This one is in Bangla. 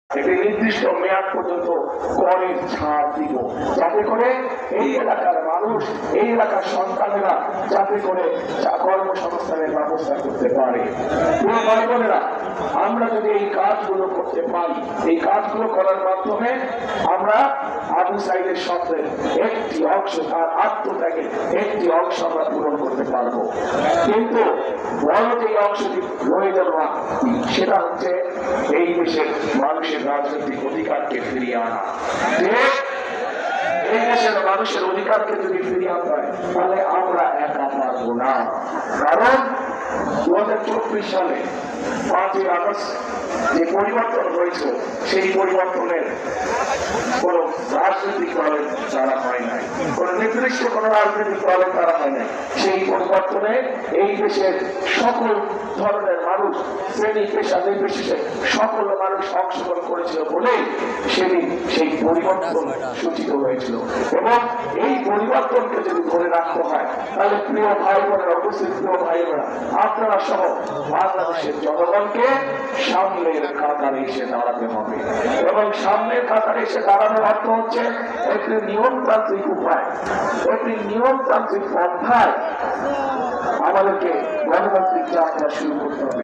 একটি নির্দিষ্ট মেয়াদ পর্যন্ত করের ছাড় দিব, যাতে করে এই এলাকার মানুষ, এই এলাকার সন্তানেরা যাতে করে কর্মসংস্থানের ব্যবস্থা করতে পারে। ভাই বোনেরা, আমরা যদি এই কাজগুলো করতে পারি, এই কাজগুলো করার মাধ্যমে আমরা আবু সাইদের স্বপ্নের একটি অংশ, তার আত্মত্যাগের একটি অংশ আমরা পূরণ করতে পারবো। কিন্তু বড় যে অংশটি রয়ে গেল, সেটা হচ্ছে এই দেশের মানুষের রাজনৈতিক অধিকারকে ফিরিয়ে আনা। এই দেশের মানুষের অধিকারকে যদি ফিরিয়ে আনতে হয়, তাহলে আমরা একা পারবো না। কারণ 2024 সালে 5ই আগস্ট যে পরিবর্তন হয়েছে, সেই পরিবর্তনের কোন রাজনৈতিক দলের দ্বারা হয় নাই, কোন নির্দিষ্ট কোন রাজনৈতিক দলের দ্বারা হয় নাই। সেই পরিবর্তনে এই দেশের সকল ধরনের মানুষ, শ্রেণী পেশা নির্বিশেষে সকল মানুষ অংশগ্রহণ করেছিল বলেই সেদিন সেই পরিবর্তন সূচিত হয়েছিল। এবং এই পরিবর্তনকে যদি ধরে রাখতে হয়, তাহলে প্রিয় ভাই বোনেরা, উপস্থিত প্রিয় ভাই বোনেরা, আপনারা সহ বাংলাদেশের জনগণকে সামনের কাতারে এসে দাঁড়াতে হবে। এবং সামনের কাতারে এসে দাঁড়ানোর অর্থ হচ্ছে একটি নিয়মতান্ত্রিক উপায়, একটি নিয়মতান্ত্রিক পন্থায় আমাদেরকে গণতান্ত্রিক যাত্রা শুরু করতে হবে।